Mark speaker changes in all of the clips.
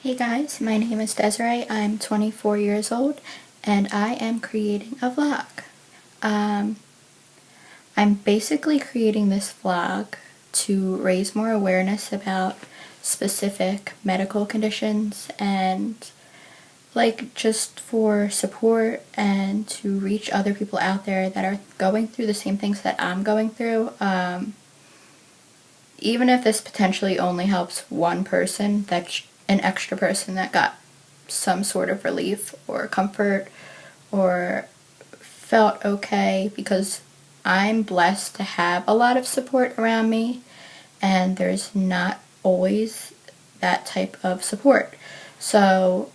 Speaker 1: Hey guys, my name is Desiree. I'm 24 years old and I am creating a vlog. I'm basically creating this vlog to raise more awareness about specific medical conditions and just for support and to reach other people out there that are going through the same things that I'm going through. Even if this potentially only helps one person, that's an extra person that got some sort of relief or comfort or felt okay, because I'm blessed to have a lot of support around me and there's not always that type of support. So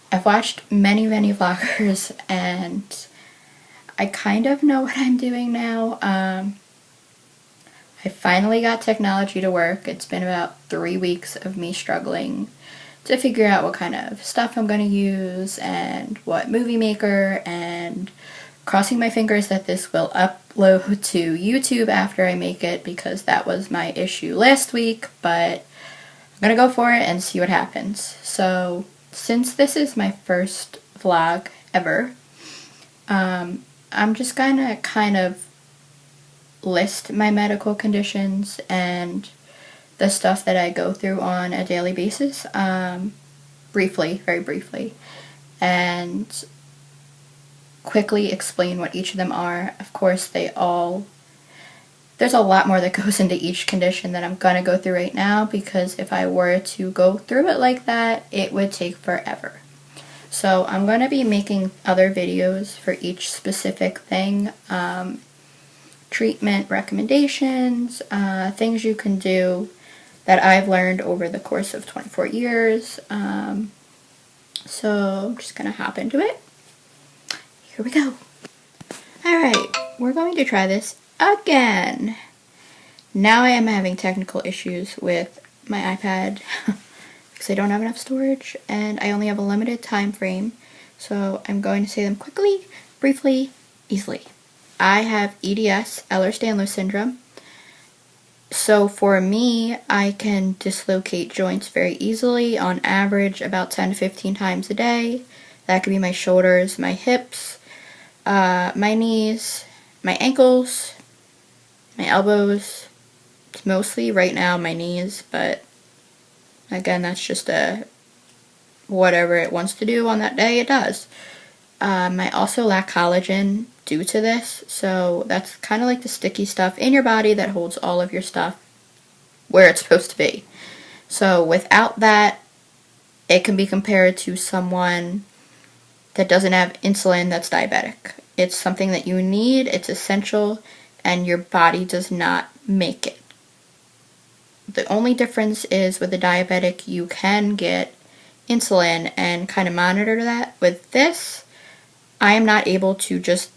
Speaker 1: I've watched many vloggers and I kind of know what I'm doing now. I finally got technology to work. It's been about 3 weeks of me struggling to figure out what kind of stuff I'm going to use and what movie maker, and crossing my fingers that this will upload to YouTube after I make it, because that was my issue last week, but I'm going to go for it and see what happens. So since this is my first vlog ever, I'm just gonna kind of list my medical conditions and the stuff that I go through on a daily basis, very briefly, and quickly explain what each of them are. Of course, there's a lot more that goes into each condition that I'm gonna go through right now, because if I were to go through it like that, it would take forever. So I'm going to be making other videos for each specific thing, treatment recommendations, things you can do that I've learned over the course of 24 years. So I'm just going to hop into it. Here we go. Alright, we're going to try this again. Now I am having technical issues with my iPad because I don't have enough storage and I only have a limited time frame, so I'm going to say them quickly, briefly, easily. I have EDS, Ehlers-Danlos syndrome. So for me, I can dislocate joints very easily, on average about 10 to 15 times a day. That could be my shoulders, my hips, my knees, my ankles, my elbows. It's mostly right now my knees, but again, that's just whatever it wants to do on that day, it does. I also lack collagen due to this, so that's kind of like the sticky stuff in your body that holds all of your stuff where it's supposed to be. So without that, it can be compared to someone that doesn't have insulin that's diabetic. It's something that you need, it's essential, and your body does not make it. The only difference is with a diabetic, you can get insulin and kind of monitor that. With this, I am not able to just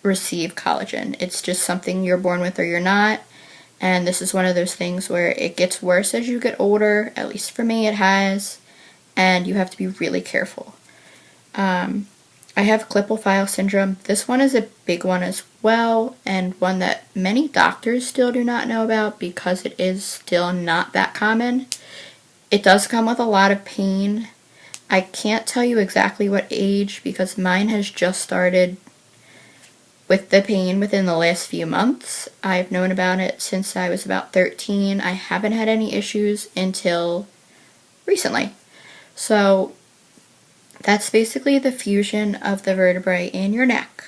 Speaker 1: receive collagen. It's just something you're born with or you're not. And this is one of those things where it gets worse as you get older. At least for me, it has. And you have to be really careful. I have Klippel-Feil syndrome. This one is a big one as well, and one that many doctors still do not know about because it is still not that common. It does come with a lot of pain. I can't tell you exactly what age because mine has just started with the pain within the last few months. I've known about it since I was about 13. I haven't had any issues until recently. So that's basically the fusion of the vertebrae in your neck.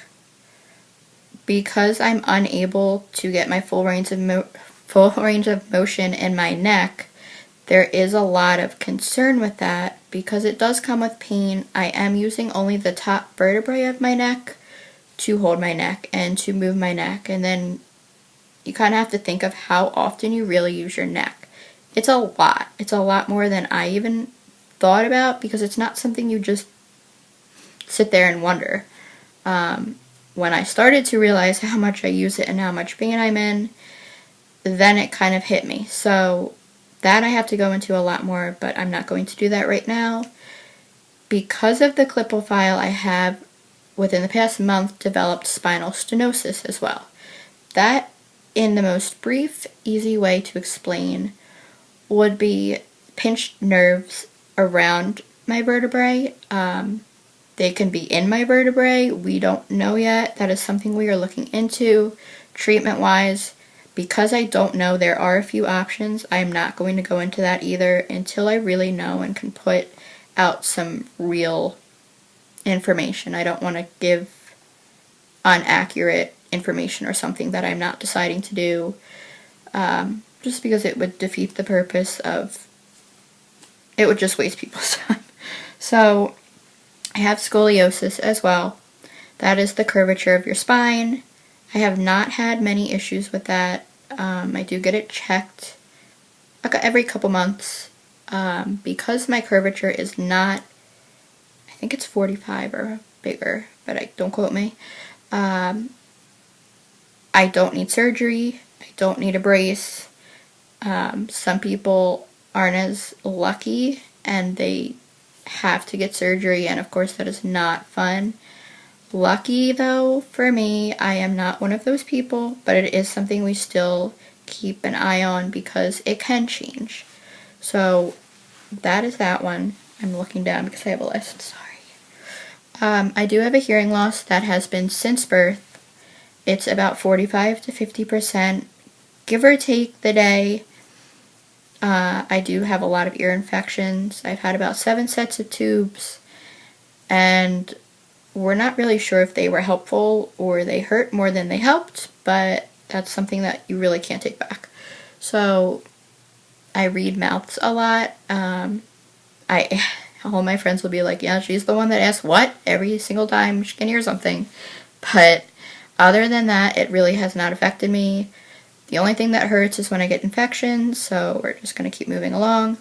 Speaker 1: Because I'm unable to get my full range of motion in my neck, there is a lot of concern with that because it does come with pain. I am using only the top vertebrae of my neck to hold my neck and to move my neck, and then you kind of have to think of how often you really use your neck. It's a lot. It's a lot more than I even thought about, because it's not something you just sit there and wonder. When I started to realize how much I use it and how much pain I'm in, then it kind of hit me. So that I have to go into a lot more, but I'm not going to do that right now. Because of the Klippel-Feil, I have, within the past month, developed spinal stenosis as well. That, in the most brief, easy way to explain, would be pinched nerves around my vertebrae. They can be in my vertebrae. We don't know yet. That is something we are looking into treatment-wise. Because I don't know, there are a few options. I'm not going to go into that either until I really know and can put out some real information. I don't want to give inaccurate information or something that I'm not deciding to do, just because it would defeat the purpose of, it would just waste people's time. So I have scoliosis as well. That is the curvature of your spine. I have not had many issues with that. I do get it checked every couple months. Because my curvature is not, I think it's 45 or bigger, but don't quote me. I don't need surgery. I don't need a brace. Some people aren't as lucky and they have to get surgery, and of course that is not fun. Lucky though, for me, I am not one of those people, but it is something we still keep an eye on because it can change. So that is that one. I'm looking down because I have a list, sorry. I do have a hearing loss that has been since birth. It's about 45 to 50%, give or take the day. I do have a lot of ear infections. I've had about 7 sets of tubes, and we're not really sure if they were helpful or they hurt more than they helped, but that's something that you really can't take back. So I read mouths a lot. All my friends will be like, yeah, she's the one that asks what every single time she can hear something. But other than that, it really has not affected me. The only thing that hurts is when I get infections, so we're just going to keep moving along.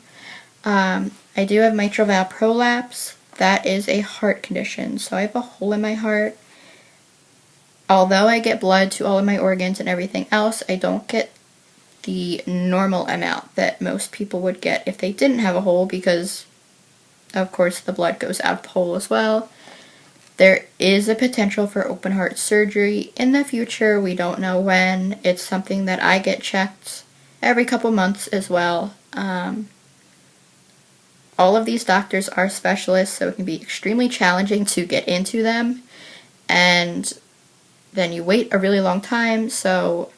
Speaker 1: I do have mitral valve prolapse. That is a heart condition, so I have a hole in my heart. Although I get blood to all of my organs and everything else, I don't get the normal amount that most people would get if they didn't have a hole, because of course the blood goes out of the hole as well. There is a potential for open heart surgery in the future. We don't know when. It's something that I get checked every couple months as well. All of these doctors are specialists, so it can be extremely challenging to get into them, and then you wait a really long time. So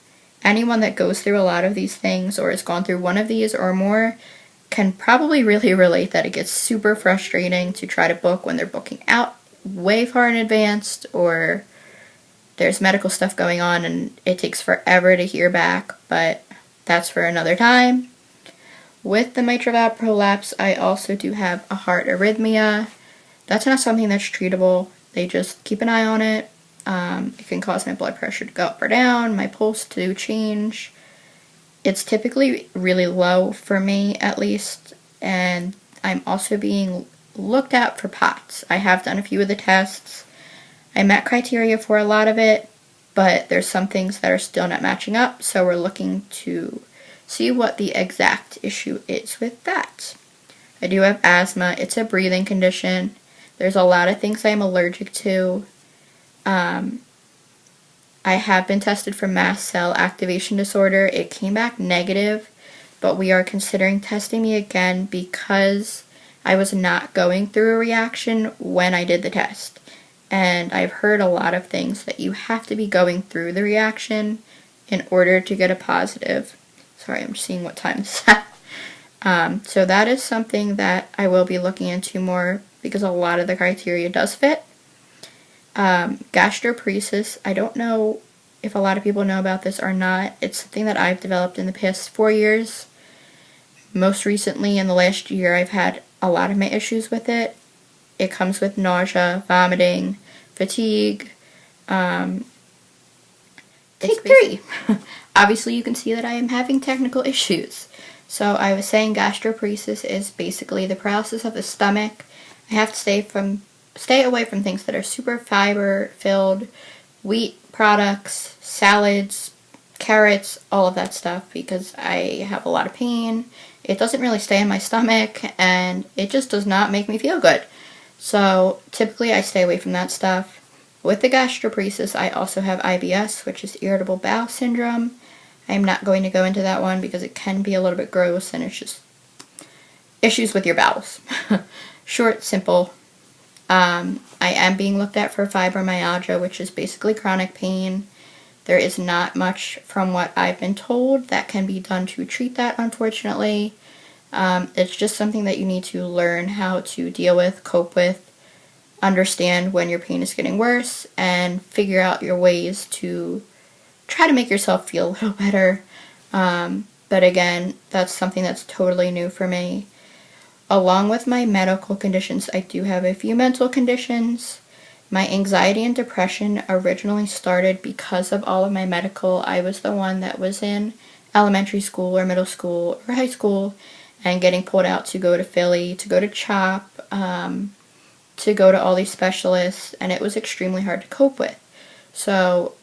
Speaker 1: anyone that goes through a lot of these things or has gone through one of these or more can probably really relate that it gets super frustrating to try to book when they're booking out way far in advance, or there's medical stuff going on and it takes forever to hear back, but that's for another time. With the mitral valve prolapse, I also do have a heart arrhythmia. That's not something that's treatable. They just keep an eye on it. It can cause my blood pressure to go up or down, my pulse to change. It's typically really low for me, at least, and I'm also being looked at for POTS. I have done a few of the tests. I met criteria for a lot of it, but there's some things that are still not matching up, so we're looking to see what the exact issue is with that. I do have asthma. It's a breathing condition. There's a lot of things I'm allergic to. I have been tested for mast cell activation disorder. It came back negative, but we are considering testing me again because I was not going through a reaction when I did the test. And I've heard a lot of things that you have to be going through the reaction in order to get a positive. Sorry, I'm seeing what time it's at. So that is something that I will be looking into more because a lot of the criteria does fit. Gastroparesis, I don't know if a lot of people know about this or not. It's something that I've developed in the past 4 years. Most recently, in the last year, I've had a lot of my issues with it. It comes with nausea, vomiting, fatigue. Take 3. Obviously, you can see that I am having technical issues. So I was saying gastroparesis is basically the paralysis of the stomach. I have to stay away from things that are super fiber-filled, wheat products, salads, carrots, all of that stuff, because I have a lot of pain. It doesn't really stay in my stomach, and it just does not make me feel good. So typically I stay away from that stuff. With the gastroparesis, I also have IBS, which is irritable bowel syndrome. I'm not going to go into that one because it can be a little bit gross, and it's issues with your bowels. Short, simple. I am being looked at for fibromyalgia, which is basically chronic pain. There is not much from what I've been told that can be done to treat that, unfortunately. It's just something that you need to learn how to deal with, cope with, understand when your pain is getting worse, and figure out your ways to try to make yourself feel a little better. But again, that's something that's totally new for me. Along with my medical conditions, I do have a few mental conditions. My anxiety and depression originally started because of all of my medical. I was the one that was in elementary school or middle school or high school and getting pulled out to go to Philly, to go to CHOP, to go to all these specialists, and it was extremely hard to cope with. So,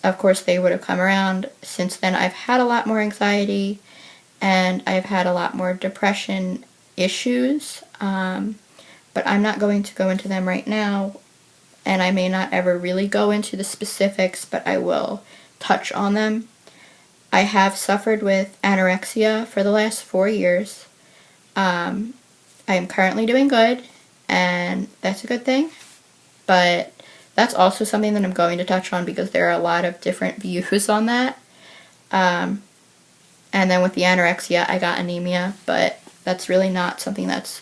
Speaker 1: of course, they would have come around. Since then, I've had a lot more anxiety, and I've had a lot more depression issues, but I'm not going to go into them right now, and I may not ever really go into the specifics, but I will touch on them. I have suffered with anorexia for the last 4 years. I am currently doing good, and that's a good thing, but that's also something that I'm going to touch on because there are a lot of different views on that. And then with the anorexia, I got anemia, but that's really not something that's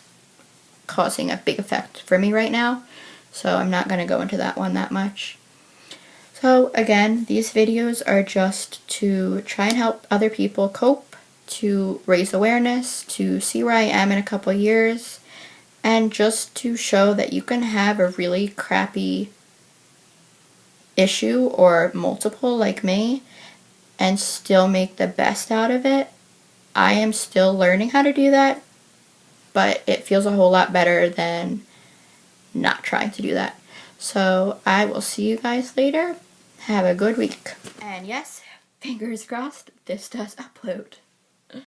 Speaker 1: causing a big effect for me right now, so I'm not going to go into that one that much. So again, these videos are just to try and help other people cope, to raise awareness, to see where I am in a couple years, and just to show that you can have a really crappy issue or multiple like me and still make the best out of it. I am still learning how to do that, but it feels a whole lot better than not trying to do that. So I will see you guys later. Have a good week. And yes, fingers crossed, this does upload.